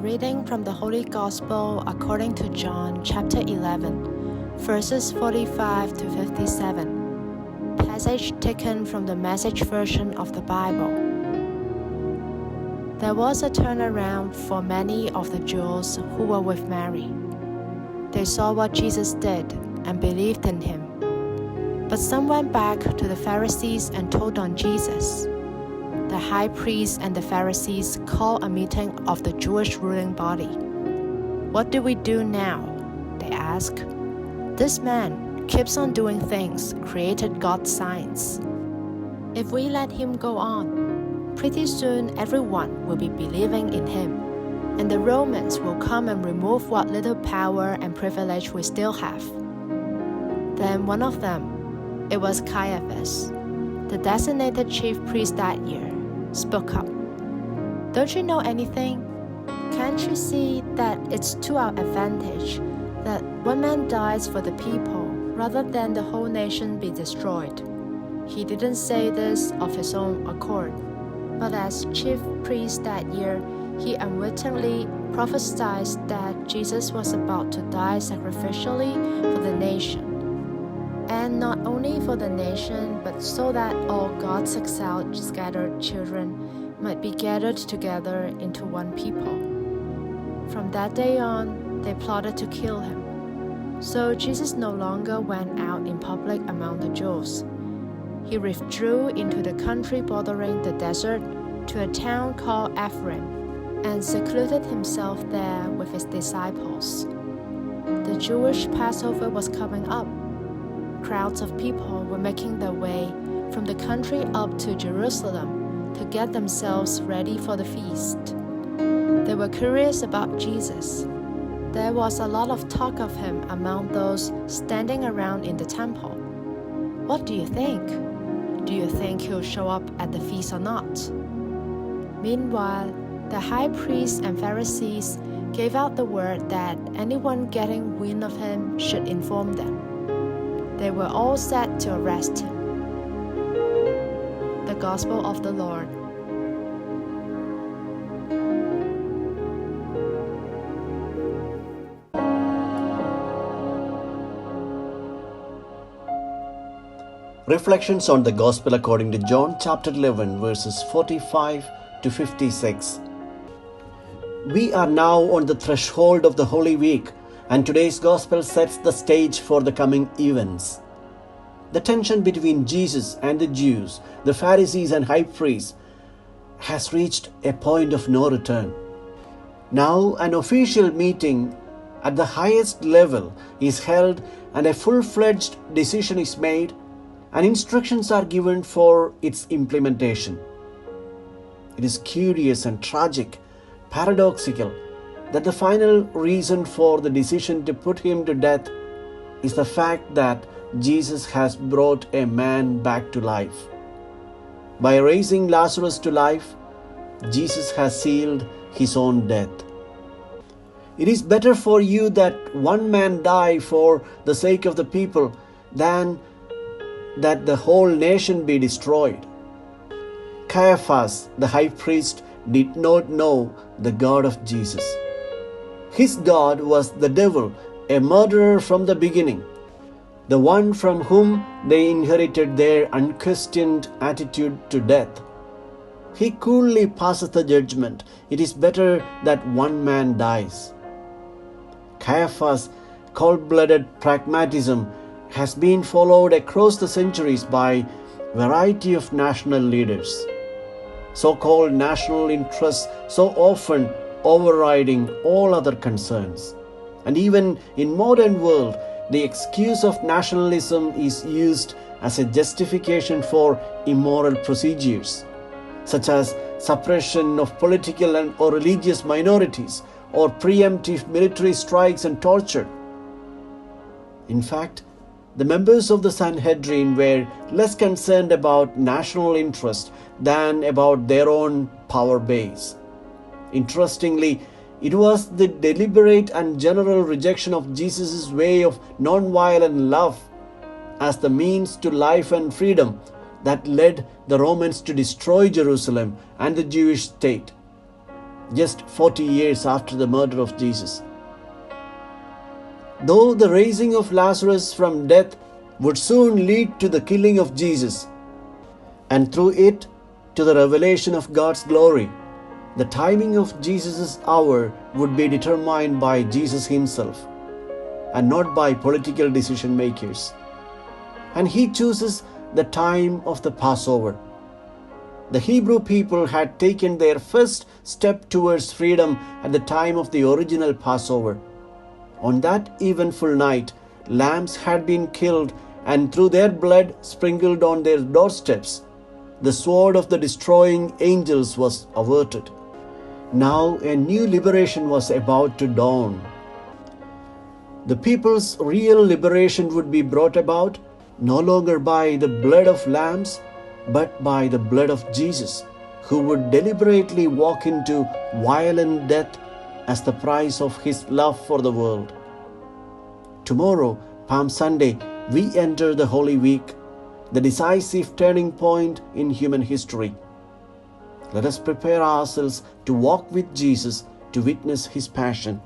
reading from the Holy Gospel according to John chapter 11, verses 45 to 57. Passage taken from the Message version of the Bible. There was a turnaround for many of the Jews who were with Mary. They saw what Jesus did and believed in him. But some went back to the Pharisees and told on Jesus. The high priest and the Pharisees called a meeting of the Jewish ruling body. "What do we do now?" they asked. "This man keeps on doing things created God's signs. If we let him go on, pretty soon everyone will be believing in him, and the Romans will come and remove what little power and privilege we still have." Then one of them, it was Caiaphas, the designated chief priest that year, spoke up. "Don't you know anything? Can't you see that it's to our advantage that one man dies for the people rather than the whole nation be destroyed?" He didn't say this of his own accord, but as chief priest that year, he unwittingly prophesied that Jesus was about to die sacrificially for the nation. And not only for the nation, but so that all God's exiled scattered children might be gathered together into one people. From that day on, they plotted to kill him. So Jesus no longer went out in public among the Jews. He withdrew into the country bordering the desert to a town called Ephraim and secluded himself there with his disciples. The Jewish Passover was coming up. Crowds of people were making their way from the country up to Jerusalem to get themselves ready for the feast. They were curious about Jesus. There was a lot of talk of him among those standing around in the temple. "What do you think? Do you think he'll show up at the feast or not?" Meanwhile, the high priests and Pharisees gave out the word that anyone getting wind of him should inform them. They were all set to arrest him. The Gospel of the Lord. Reflections on the Gospel according to John chapter 11 verses 45 to 56. We are now on the threshold of the Holy Week, and today's Gospel sets the stage for the coming events. The tension between Jesus and the Jews, the Pharisees and high priests, has reached a point of no return. Now an official meeting at the highest level is held, and a full-fledged decision is made, and instructions are given for its implementation. It is curious and tragic, paradoxical, that the final reason for the decision to put him to death is the fact that Jesus has brought a man back to life. By raising Lazarus to life, Jesus has sealed his own death. It is better for you that one man die for the sake of the people than that the whole nation be destroyed. Caiaphas, the high priest, did not know the God of Jesus. His God was the devil, a murderer from the beginning, the one from whom they inherited their unquestioned attitude to death. He coolly passes the judgment. It is better that one man dies. Caiaphas' cold-blooded pragmatism has been followed across the centuries by a variety of national leaders. So-called national interests so often overriding all other concerns. And even in modern world, the excuse of nationalism is used as a justification for immoral procedures, such as suppression of political or religious minorities, or preemptive military strikes and torture. In fact, the members of the Sanhedrin were less concerned about national interest than about their own power base. Interestingly, it was the deliberate and general rejection of Jesus' way of non-violent love as the means to life and freedom that led the Romans to destroy Jerusalem and the Jewish state. just 40 years after the murder of Jesus. Though the raising of Lazarus from death would soon lead to the killing of Jesus, and through it to the revelation of God's glory, the timing of Jesus' hour would be determined by Jesus himself and not by political decision makers. And he chooses the time of the Passover. The Hebrew people had taken their first step towards freedom at the time of the original Passover. On that eventful night, lambs had been killed, and through their blood sprinkled on their doorsteps, the sword of the destroying angels was averted. Now a new liberation was about to dawn. The people's real liberation would be brought about no longer by the blood of lambs, but by the blood of Jesus, who would deliberately walk into violent death as the price of his love for the world. Tomorrow, Palm Sunday, we enter the Holy Week, the decisive turning point in human history. Let us prepare ourselves to walk with Jesus to witness his passion.